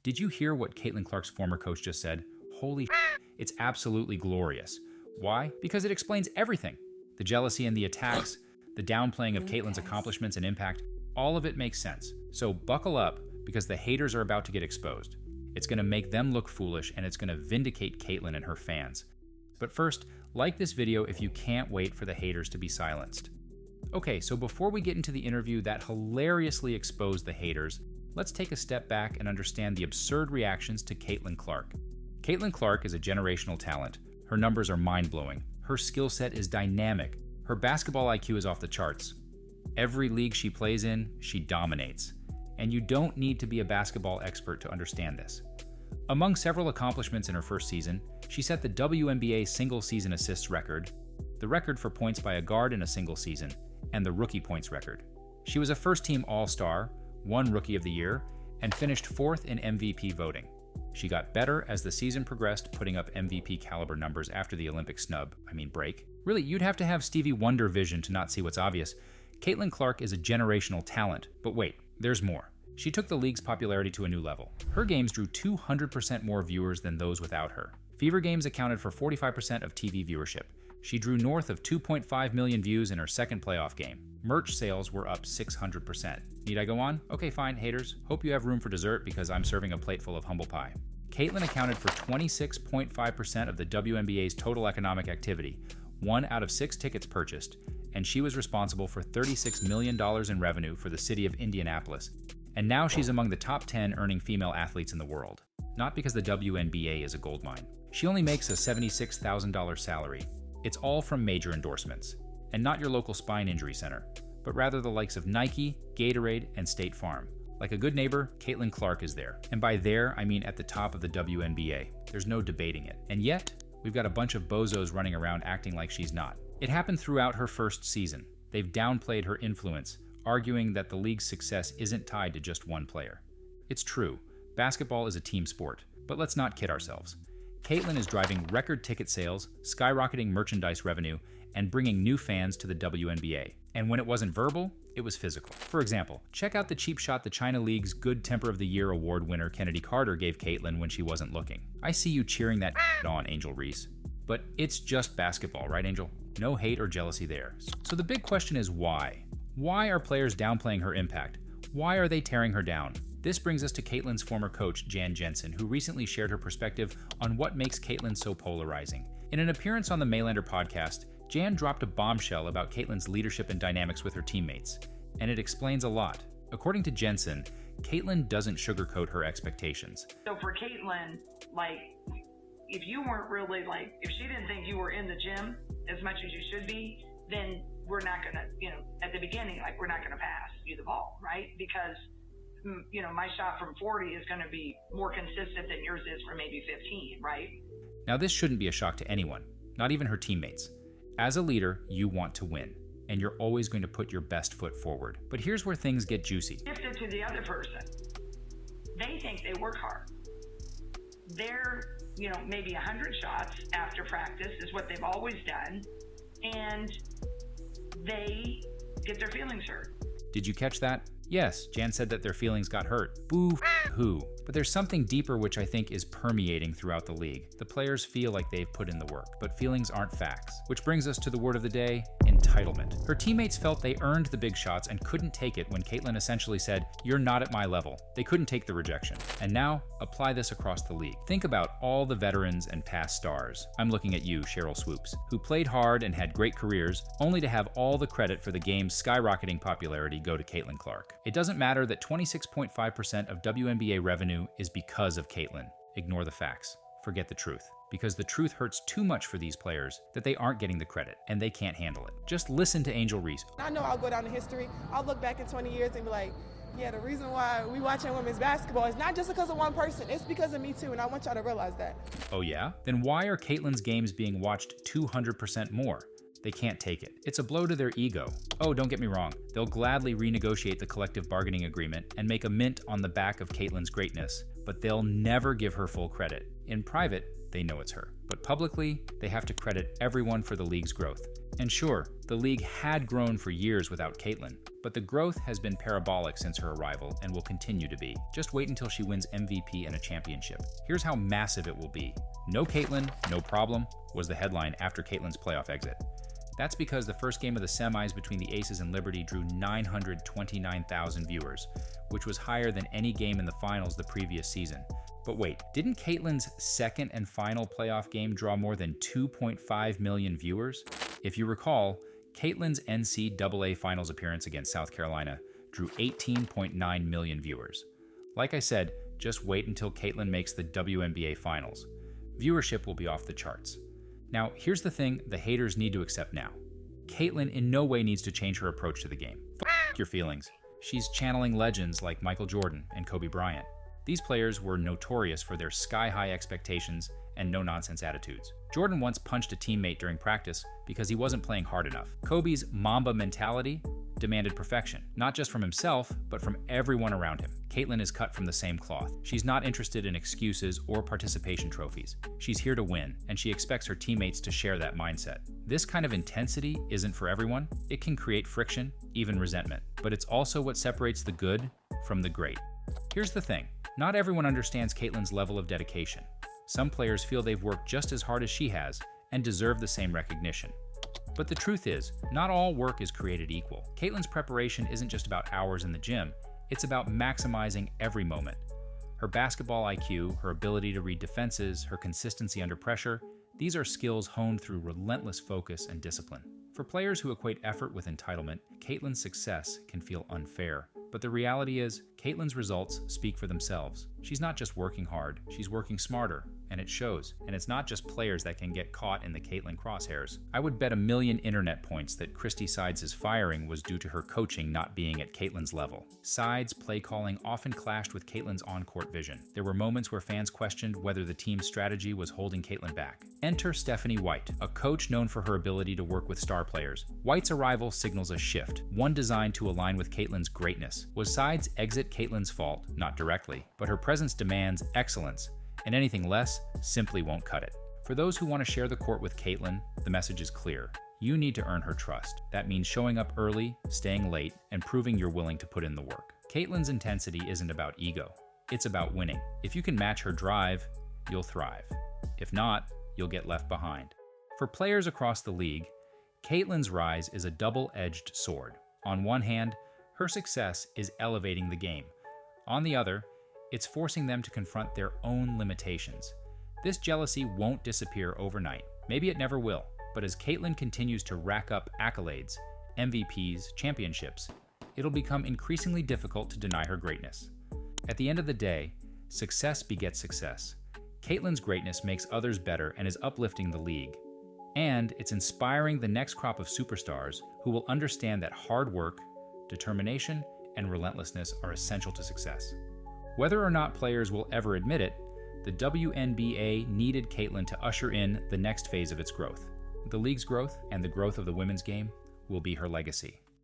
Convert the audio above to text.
Did you hear what Caitlyn Clark's former coach just said? Holy shit, it's absolutely glorious. Why? Because it explains everything. The jealousy and the attacks, the downplaying of Caitlyn's accomplishments and impact, all of it makes sense. So buckle up, because the haters are about to get exposed. It's going to make them look foolish, and it's going to vindicate Caitlyn and her fans. But first, like this video if you can't wait for the haters to be silenced. Okay, so before we get into the interview that hilariously exposed the haters, let's take a step back and understand the absurd reactions to Caitlyn Clark. Caitlyn Clark is a generational talent. Her numbers are mind-blowing. Her skill set is dynamic. Her basketball IQ is off the charts. Every league she plays in, she dominates. And you don't need to be a basketball expert to understand this. Among several accomplishments in her first season, she set the WNBA single-season assists record, the record for points by a guard in a single season, and the rookie points record. She was a first-team All-Star, won Rookie of the Year, and finished 4th in MVP voting. She got better as the season progressed, putting up MVP-caliber numbers after the Olympic break. Really, you'd have to have Stevie Wonder vision to not see what's obvious. Caitlyn Clark is a generational talent, but wait, there's more. She took the league's popularity to a new level. Her games drew 200% more viewers than those without her. Fever games accounted for 45% of TV viewership. She drew north of 2.5 million views in her second playoff game. Merch sales were up 600%. Need I go on? Okay, fine, haters. Hope you have room for dessert because I'm serving a plate full of humble pie. Caitlyn accounted for 26.5% of the WNBA's total economic activity, 1 out of 6 tickets purchased, and she was responsible for $36 million in revenue for the city of Indianapolis. And now she's among the top 10 earning female athletes in the world. Not because the WNBA is a goldmine. She only makes a $76,000 salary. It's all from major endorsements. And not your local spine injury center, but rather the likes of Nike, Gatorade, and State Farm. Like a good neighbor, Caitlyn Clark is there. And by there, I mean at the top of the WNBA. There's no debating it. And yet, we've got a bunch of bozos running around acting like she's not. It happened throughout her first season. They've downplayed her influence, arguing that the league's success isn't tied to just one player. It's true, basketball is a team sport, but let's not kid ourselves. Caitlyn is driving record ticket sales, skyrocketing merchandise revenue, and bringing new fans to the WNBA. And when it wasn't verbal, it was physical. For example, check out the cheap shot the China League's Good Temper of the Year award winner Kennedy Carter gave Caitlyn when she wasn't looking. I see you cheering that on, Angel Reese. But it's just basketball, right, Angel? No hate or jealousy there. So the big question is why? Why are players downplaying her impact? Why are they tearing her down? This brings us to Caitlyn's former coach, Jan Jensen, who recently shared her perspective on what makes Caitlyn so polarizing. In an appearance on the Maylander podcast, Jan dropped a bombshell about Caitlyn's leadership and dynamics with her teammates, and it explains a lot. According to Jensen, Caitlyn doesn't sugarcoat her expectations. So for Caitlyn, if you weren't really if she didn't think you were in the gym as much as you should be, then we're not gonna, at the beginning, we're not gonna pass you the ball, right? Because, my shot from 40 is gonna be more consistent than yours is from maybe 15, right? Now this shouldn't be a shock to anyone, not even her teammates. As a leader, you want to win, and you're always going to put your best foot forward. But here's where things get juicy. Shifted to the other person. They think they work hard. They're, maybe 100 shots after practice is what they've always done, and they get their feelings hurt. Did you catch that? Yes, Jan said that their feelings got hurt. Boo-hoo. But there's something deeper which I think is permeating throughout the league. The players feel like they've put in the work, but feelings aren't facts. Which brings us to the word of the day, entitlement. Her teammates felt they earned the big shots and couldn't take it when Caitlyn essentially said, "You're not at my level." They couldn't take the rejection. And now, apply this across the league. Think about all the veterans and past stars. I'm looking at you, Cheryl Swoops, who played hard and had great careers, only to have all the credit for the game's skyrocketing popularity go to Caitlyn Clark. It doesn't matter that 26.5% of WNBA revenue is because of Caitlyn. Ignore the facts. Forget the truth. Because the truth hurts too much for these players that they aren't getting the credit, and they can't handle it. Just listen to Angel Reese. I know I'll go down in history. I'll look back in 20 years and be like, yeah, the reason why we watching women's basketball is not just because of one person, it's because of me too, and I want y'all to realize that. Oh yeah? Then why are Caitlyn's games being watched 200% more? They can't take it. It's a blow to their ego. Oh, don't get me wrong. They'll gladly renegotiate the collective bargaining agreement and make a mint on the back of Caitlyn's greatness, but they'll never give her full credit. In private, they know it's her. But publicly, they have to credit everyone for the league's growth. And sure, the league had grown for years without Caitlyn, But the growth has been parabolic since her arrival and will continue to be. Just wait until she wins MVP and a championship. Here's how massive it will be. "No Caitlyn, no problem," was the headline after Caitlyn's playoff exit. That's because the first game of the semis between the Aces and Liberty drew 929,000 viewers, which was higher than any game in the finals the previous season. But wait, didn't Caitlyn's second and final playoff game draw more than 2.5 million viewers? If you recall, Caitlyn's NCAA finals appearance against South Carolina drew 18.9 million viewers. Like I said, just wait until Caitlyn makes the WNBA finals. Viewership will be off the charts. Now, here's the thing the haters need to accept now. Caitlyn in no way needs to change her approach to the game. F your feelings. She's channeling legends like Michael Jordan and Kobe Bryant. These players were notorious for their sky-high expectations and no-nonsense attitudes. Jordan once punched a teammate during practice because he wasn't playing hard enough. Kobe's Mamba mentality demanded perfection, not just from himself, but from everyone around him. Caitlyn is cut from the same cloth. She's not interested in excuses or participation trophies. She's here to win, and she expects her teammates to share that mindset. This kind of intensity isn't for everyone. It can create friction, even resentment, but it's also what separates the good from the great. Here's the thing. Not everyone understands Caitlyn's level of dedication. Some players feel they've worked just as hard as she has and deserve the same recognition. But the truth is, not all work is created equal. Caitlyn's preparation isn't just about hours in the gym, it's about maximizing every moment. Her basketball IQ, her ability to read defenses, her consistency under pressure, these are skills honed through relentless focus and discipline. For players who equate effort with entitlement, Caitlyn's success can feel unfair. But the reality is, Caitlyn's results speak for themselves. She's not just working hard, she's working smarter, and it shows. And it's not just players that can get caught in the Caitlyn crosshairs. I would bet 1,000,000 internet points that Christy Sides' firing was due to her coaching not being at Caitlyn's level. Sides' play calling often clashed with Caitlyn's on-court vision. There were moments where fans questioned whether the team's strategy was holding Caitlyn back. Enter Stephanie White, a coach known for her ability to work with star players. White's arrival signals a shift, one designed to align with Caitlyn's greatness. Was Sides' exit Caitlyn's fault? Not directly, but her presence demands excellence, and anything less simply won't cut it. For those who want to share the court with Caitlyn, the message is clear. You need to earn her trust. That means showing up early, staying late, and proving you're willing to put in the work. Caitlyn's intensity isn't about ego. It's about winning. If you can match her drive, you'll thrive. If not, you'll get left behind. For players across the league, Caitlyn's rise is a double-edged sword. On one hand, her success is elevating the game. On the other, it's forcing them to confront their own limitations. This jealousy won't disappear overnight. Maybe it never will, but as Caitlyn continues to rack up accolades, MVPs, championships, it'll become increasingly difficult to deny her greatness. At the end of the day, success begets success. Caitlyn's greatness makes others better and is uplifting the league. And it's inspiring the next crop of superstars who will understand that hard work, determination, and relentlessness are essential to success. Whether or not players will ever admit it, the WNBA needed Caitlyn to usher in the next phase of its growth. The league's growth and the growth of the women's game will be her legacy.